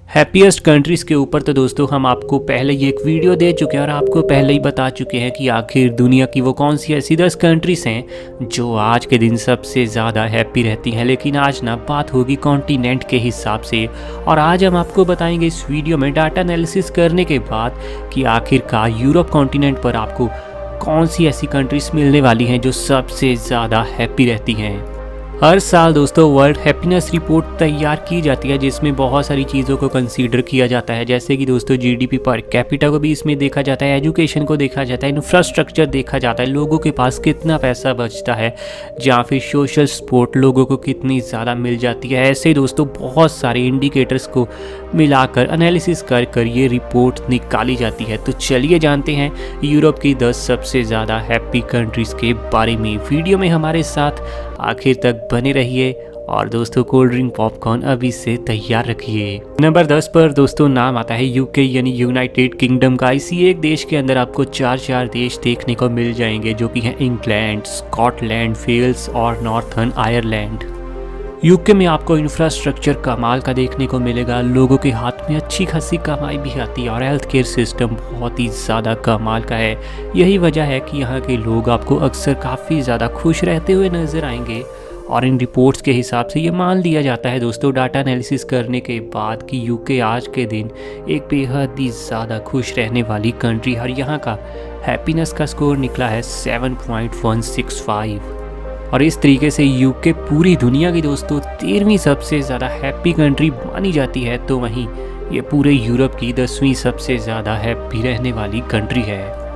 Happiest countries के ऊपर तो दोस्तों हम आपको पहले ही एक वीडियो दे चुके हैं और आपको पहले ही बता चुके हैं कि आखिर दुनिया की वो कौन सी ऐसी 10 कंट्रीज़ हैं जो आज के दिन सबसे ज़्यादा हैप्पी रहती हैं। लेकिन आज ना बात होगी कॉन्टिनेंट के हिसाब से, और आज हम आपको बताएंगे इस वीडियो में डाटा एनालिसिस करने के बाद कि आखिरकार यूरोप कॉन्टिनेंट पर आपको कौन सी ऐसी कंट्रीज़ मिलने वाली हैं जो सबसे ज़्यादा हैप्पी रहती हैं। हर साल दोस्तों वर्ल्ड हैप्पीनेस रिपोर्ट तैयार की जाती है जिसमें बहुत सारी चीज़ों को कंसीडर किया जाता है, जैसे कि दोस्तों जीडीपी पर कैपिटा को भी इसमें देखा जाता है, एजुकेशन को देखा जाता है, इंफ्रास्ट्रक्चर देखा जाता है, लोगों के पास कितना पैसा बचता है, या फिर सोशल सपोर्ट लोगों को कितनी ज़्यादा मिल जाती है। ऐसे ही दोस्तों बहुत सारे इंडिकेटर्स को मिलाकर एनालिसिस कर ये रिपोर्ट निकाली जाती है। तो चलिए जानते हैं यूरोप की 10 सबसे ज़्यादा हैप्पी कंट्रीज़ के बारे में। वीडियो में हमारे साथ आखिर तक बने रहिए और दोस्तों कोल्ड ड्रिंक पॉपकॉर्न अभी से तैयार रखिए। नंबर 10 पर दोस्तों नाम आता है यूके यानी यूनाइटेड किंगडम का। इसी एक देश के अंदर आपको चार देश देखने को मिल जाएंगे जो कि हैं इंग्लैंड, स्कॉटलैंड, वेल्स और नॉर्थर्न आयरलैंड। यूके में आपको इंफ्रास्ट्रक्चर कमाल का देखने को मिलेगा, लोगों के हाथ में अच्छी खासी कमाई भी आती है और हेल्थ केयर सिस्टम बहुत ही ज़्यादा कमाल का है। यही वजह है कि यहाँ के लोग आपको अक्सर काफ़ी ज़्यादा खुश रहते हुए नज़र आएंगे। और इन रिपोर्ट्स के हिसाब से ये मान लिया जाता है दोस्तों डाटा एनालिसिस करने के बाद कि यूके आज के दिन एक बेहद ही ज़्यादा खुश रहने वाली कंट्री है। और यहाँ का हैप्पीनेस का स्कोर निकला है 7.165। और इस तरीके से यूके पूरी दुनिया की दोस्तों 13वीं सबसे ज़्यादा हैप्पी कंट्री मानी जाती है, तो वहीं ये पूरे यूरोप की 10वीं सबसे ज़्यादा हैप्पी रहने वाली कंट्री है।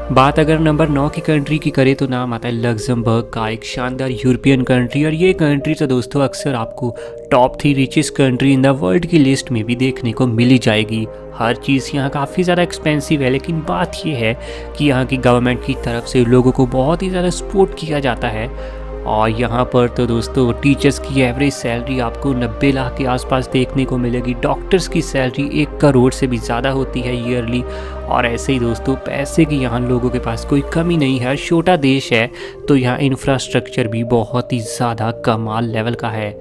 बात अगर नंबर 9 की कंट्री की करें तो नाम आता है लग्जमबर्ग का, एक शानदार यूरोपियन कंट्री। और ये कंट्री तो दोस्तों अक्सर आपको top 3 richest country in the world की लिस्ट में भी देखने को मिली जाएगी। हर चीज़ यहाँ काफ़ी ज़्यादा एक्सपेंसिव है, लेकिन बात ये है कि यहाँ की गवर्नमेंट की तरफ से लोगों को बहुत ही ज़्यादा सपोर्ट किया जाता है। और यहाँ पर तो दोस्तों टीचर्स की एवरेज सैलरी आपको 90 लाख के आसपास देखने को मिलेगी। डॉक्टर्स की सैलरी 1 करोड़ से भी ज़्यादा होती है ईयरली। और ऐसे ही दोस्तों पैसे की यहाँ लोगों के पास कोई कमी नहीं है। छोटा देश है तो यहाँ इंफ्रास्ट्रक्चर भी बहुत ही ज़्यादा कमाल लेवल का है।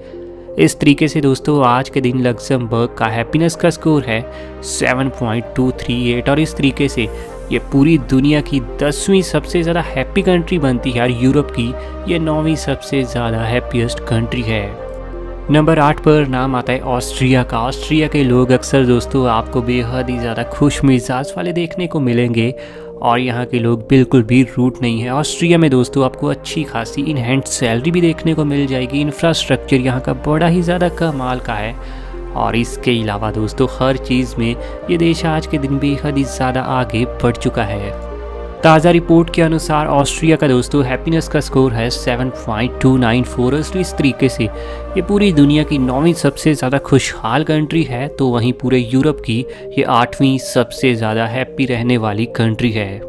इस तरीके से दोस्तों आज के दिन लग्जमबर्ग का हैप्पीनेस का स्कोर है 7.238। और इस तरीके से ये पूरी दुनिया की 10वीं सबसे ज़्यादा हैप्पी कंट्री बनती है और यूरोप की ये 9वीं सबसे ज़्यादा हैप्पीएस्ट कंट्री है। नंबर 8 पर नाम आता है ऑस्ट्रिया का। ऑस्ट्रिया के लोग अक्सर दोस्तों आपको बेहद ही ज़्यादा खुश मिजाज वाले देखने को मिलेंगे और यहाँ के लोग बिल्कुल भी रूट नहीं है। ऑस्ट्रिया में दोस्तों आपको अच्छी खासी इन हैंड सैलरी भी देखने को मिल जाएगी। इंफ्रास्ट्रक्चर यहाँ का बड़ा ही ज़्यादा कमाल का है। और इसके अलावा दोस्तों हर चीज़ में ये देश आज के दिन बेहद ही ज़्यादा आगे बढ़ चुका है। ताज़ा रिपोर्ट के अनुसार ऑस्ट्रिया का दोस्तों हैप्पीनेस का स्कोर है 7.294। इस तरीके से ये पूरी दुनिया की 9वीं सबसे ज़्यादा खुशहाल कंट्री है, तो वहीं पूरे यूरोप की ये 8वीं सबसे ज़्यादा हैप्पी रहने वाली कंट्री है।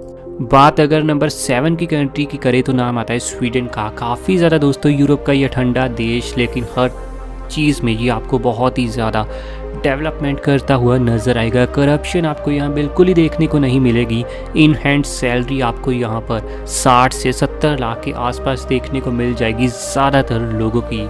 बात अगर नंबर 7 की कंट्री की करें तो नाम आता है स्वीडन का। काफ़ी ज़्यादा दोस्तों यूरोप का ये ठंडा देश, लेकिन हर चीज़ में ये आपको बहुत ही ज़्यादा डेवलपमेंट करता हुआ नज़र आएगा। करप्शन आपको यहाँ बिल्कुल ही देखने को नहीं मिलेगी। इन हैंड सैलरी आपको यहाँ पर 60 से 70 लाख के आसपास देखने को मिल जाएगी ज़्यादातर लोगों की।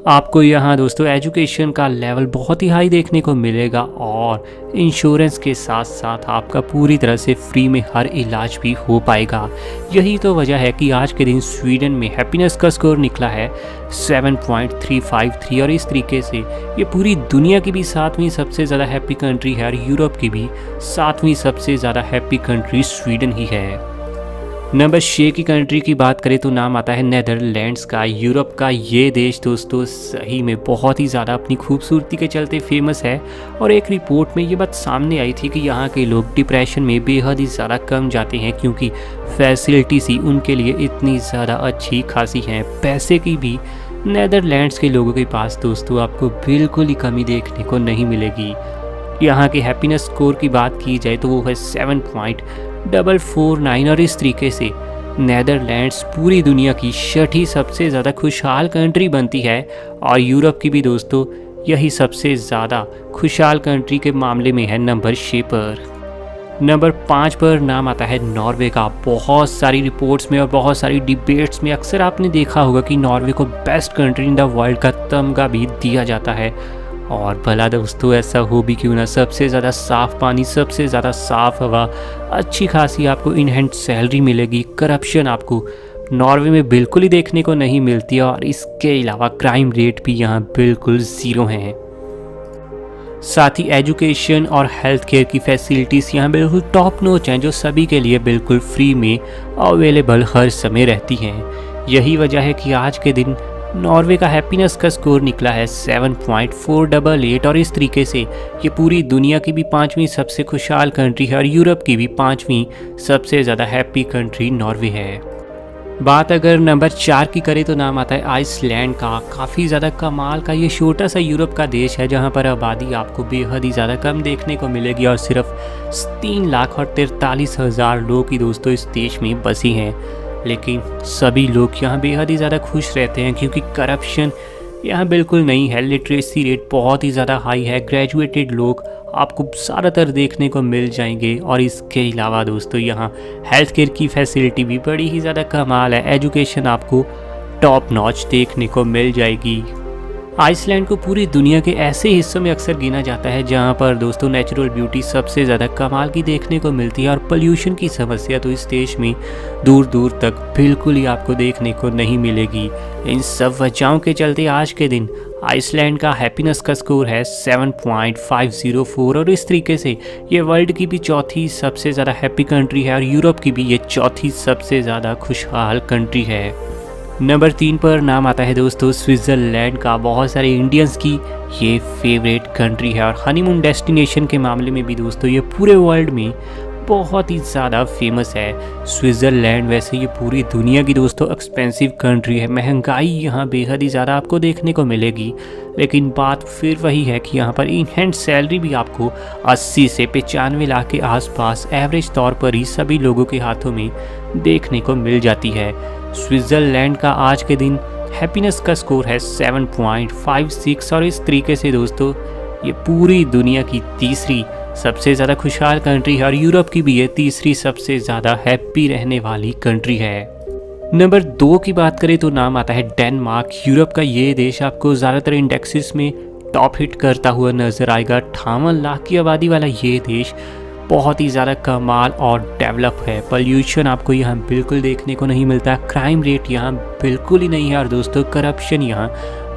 आपको यहाँ दोस्तों एजुकेशन का लेवल बहुत ही हाई देखने को मिलेगा और इंश्योरेंस के साथ साथ आपका पूरी तरह से फ्री में हर इलाज भी हो पाएगा। यही तो वजह है कि आज के दिन स्वीडन में हैप्पीनेस का स्कोर निकला है 7.353। और इस तरीके से ये पूरी दुनिया की भी 7वीं सबसे ज़्यादा हैप्पी कंट्री है और यूरोप की भी 7वीं सबसे ज़्यादा हैप्पी कंट्री स्वीडन ही है। नंबर 6 की कंट्री की बात करें तो नाम आता है नेदरलैंड्स का। यूरोप का ये देश दोस्तों सही में बहुत ही ज़्यादा अपनी खूबसूरती के चलते फेमस है। और एक रिपोर्ट में ये बात सामने आई थी कि यहाँ के लोग डिप्रेशन में बेहद ही ज़्यादा कम जाते हैं क्योंकि फैसिलिटीज़ ही उनके लिए इतनी ज़्यादा अच्छी खासी हैं। पैसे की भी नेदरलैंड्स के लोगों के पास दोस्तों आपको बिल्कुल ही कमी देखने को नहीं मिलेगी। यहाँ के हैप्पीनेस स्कोर की बात की जाए तो वो है 7.449। और इस तरीके से नेदरलैंड्स पूरी दुनिया की 6ठी सबसे ज़्यादा खुशहाल कंट्री बनती है और यूरोप की भी दोस्तों यही सबसे ज़्यादा खुशहाल कंट्री के मामले में है नंबर 6 पर। नंबर 5 पर नाम आता है नॉर्वे का। बहुत सारी रिपोर्ट्स में और बहुत सारी डिबेट्स में अक्सर आपने देखा होगा कि नॉर्वे को best country in the world का तमगा भी दिया जाता है। और भला दोस्तों ऐसा हो भी क्यों ना, सबसे ज़्यादा साफ़ पानी, सबसे ज़्यादा साफ़ हवा, अच्छी खासी आपको इन हैंड सैलरी मिलेगी। करप्शन आपको नॉर्वे में बिल्कुल ही देखने को नहीं मिलती है और इसके अलावा क्राइम रेट भी यहाँ बिल्कुल ज़ीरो हैं। साथ ही एजुकेशन और हेल्थ केयर की फैसिलिटीज़ यहाँ बिल्कुल टॉप नॉच हैं, जो सभी के लिए बिल्कुल फ्री में अवेलेबल हर समय रहती हैं। यही वजह है कि आज के दिन नॉर्वे का हैप्पीनेस का स्कोर निकला है 7.488 और इस तरीके से ये पूरी दुनिया की भी 5वीं सबसे खुशहाल कंट्री है और यूरोप की भी 5वीं सबसे ज़्यादा हैप्पी कंट्री नॉर्वे है। बात अगर नंबर 4 की करें तो नाम आता है आइसलैंड का। काफ़ी ज़्यादा कमाल का ये छोटा सा यूरोप का देश है, जहाँ पर आबादी आपको बेहद ही ज़्यादा कम देखने को मिलेगी और सिर्फ 3,43,000 लोग ही दोस्तों इस देश में बसी हैं। लेकिन सभी लोग यहाँ बेहद ही ज़्यादा खुश रहते हैं क्योंकि करप्शन यहाँ बिल्कुल नहीं है। लिटरेसी रेट बहुत ही ज़्यादा हाई है। ग्रेजुएटेड लोग आपको ज़्यादातर देखने को मिल जाएंगे और इसके अलावा दोस्तों यहाँ हेल्थ केयर की फैसिलिटी भी बड़ी ही ज़्यादा कमाल है। एजुकेशन आपको टॉप नॉच देखने को मिल जाएगी। आइसलैंड को पूरी दुनिया के ऐसे हिस्सों में अक्सर गिना जाता है जहाँ पर दोस्तों नेचुरल ब्यूटी सबसे ज़्यादा कमाल की देखने को मिलती है और पोल्यूशन की समस्या तो इस देश में दूर दूर तक बिल्कुल ही आपको देखने को नहीं मिलेगी। इन सब वजहों के चलते आज के दिन आइसलैंड का हैप्पीनेस का स्कोर है 7.504 और इस तरीके से ये वर्ल्ड की भी चौथी सबसे ज़्यादा हैप्पी कंट्री है और यूरोप की भी ये चौथी सबसे ज़्यादा खुशहाल कंट्री है। नंबर 3 पर नाम आता है दोस्तों स्विट्ज़रलैंड का। बहुत सारे इंडियंस की ये फेवरेट कंट्री है और हनीमून डेस्टिनेशन के मामले में भी दोस्तों ये पूरे वर्ल्ड में बहुत ही ज़्यादा फेमस है। स्विट्ज़रलैंड वैसे ये पूरी दुनिया की दोस्तों एक्सपेंसिव कंट्री है। महंगाई यहाँ बेहद ही ज़्यादा आपको देखने को मिलेगी, लेकिन बात फिर वही है कि यहाँ पर इन हैंड सैलरी भी आपको 80 से 95 लाख के आसपास एवरेज तौर पर ही सभी लोगों के हाथों में देखने को मिल जाती है। स्विट्ज़रलैंड का आज के दिन हैप्पीनेस का स्कोर है 7.56 और इस तरीके से दोस्तों ये पूरी दुनिया की तीसरी सबसे ज़्यादा खुशहाल कंट्री है और यूरोप की भी ये तीसरी सबसे ज़्यादा हैप्पी रहने वाली कंट्री है। नंबर 2 की बात करें तो नाम आता है डेनमार्क। यूरोप का ये देश आपको ज़्यादातर इंडेक्सेस में टॉप हिट करता हुआ नज़र आएगा। 58 लाख की आबादी वाला ये देश बहुत ही ज़्यादा कमाल और डेवलप है। पोल्यूशन आपको यहाँ बिल्कुल देखने को नहीं मिलता। क्राइम रेट यहाँ बिल्कुल ही नहीं है और दोस्तों करप्शन यहाँ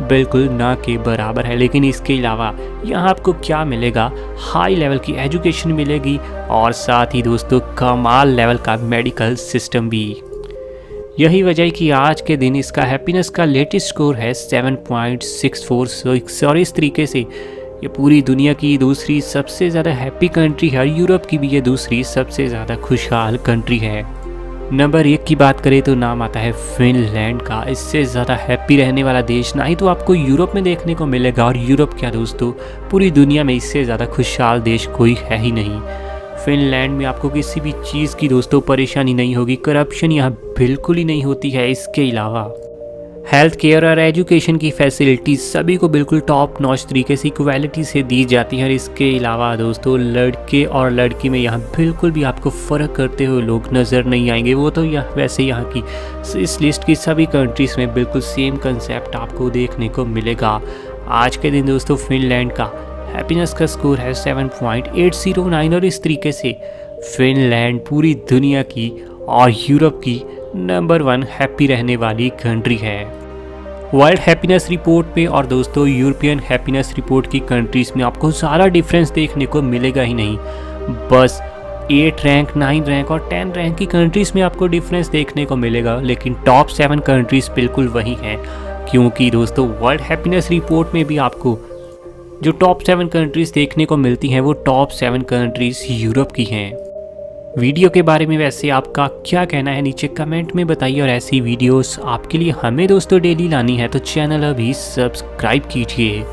बिल्कुल ना के बराबर है। लेकिन इसके अलावा यहाँ आपको क्या मिलेगा, हाई लेवल की एजुकेशन मिलेगी और साथ ही दोस्तों कमाल लेवल का मेडिकल सिस्टम भी। यही वजह कि आज के दिन इसका हैप्पीनेस का लेटेस्ट स्कोर है 7.646 और इस तरीके से ये पूरी दुनिया की दूसरी सबसे ज़्यादा हैप्पी कंट्री है और यूरोप की भी ये दूसरी सबसे ज़्यादा खुशहाल कंट्री है। नंबर 1 की बात करें तो नाम आता है फिनलैंड का। इससे ज़्यादा हैप्पी रहने वाला देश ना ही तो आपको यूरोप में देखने को मिलेगा और यूरोप क्या दोस्तों पूरी दुनिया में इससे ज़्यादा खुशहाल देश कोई है ही नहीं। फिनलैंड में आपको किसी भी चीज़ की दोस्तों परेशानी नहीं होगी। करप्शन यहाँ बिल्कुल ही नहीं होती है। इसके अलावा हेल्थ केयर और एजुकेशन की फैसिलिटीज़ सभी को बिल्कुल टॉप नॉच तरीके से इक्वालिटी से दी जाती है और इसके अलावा दोस्तों लड़के और लड़की में यहाँ बिल्कुल भी आपको फ़र्क करते हुए लोग नज़र नहीं आएंगे। वो तो यहाँ वैसे यहाँ की इस लिस्ट की सभी कंट्रीज़ में बिल्कुल सेम कंसेप्ट आपको देखने को मिलेगा। आज के दिन दोस्तों फिनलैंड का हैप्पीनेस का स्कोर है 7.809 और इस तरीके से फिनलैंड पूरी दुनिया की और यूरोप की नंबर 1 हैप्पी रहने वाली कंट्री है। वर्ल्ड हैप्पीनेस रिपोर्ट पे और दोस्तों यूरोपियन हैप्पीनेस रिपोर्ट की कंट्रीज़ में आपको ज़्यादा डिफरेंस देखने को मिलेगा ही नहीं। बस 8 रैंक, 9 रैंक और 10 रैंक की कंट्रीज़ में आपको डिफरेंस देखने को मिलेगा, लेकिन टॉप 7 कंट्रीज़ बिल्कुल वही हैं। क्योंकि दोस्तों वर्ल्ड हैप्पीनेस रिपोर्ट में भी आपको जो टॉप 7 कंट्रीज़ देखने को मिलती हैं वो टॉप 7 कंट्रीज़ यूरोप की हैं। वीडियो के बारे में वैसे आपका क्या कहना है नीचे कमेंट में बताइए और ऐसी वीडियोस आपके लिए हमें दोस्तों डेली लानी है तो चैनल अभी सब्सक्राइब कीजिए।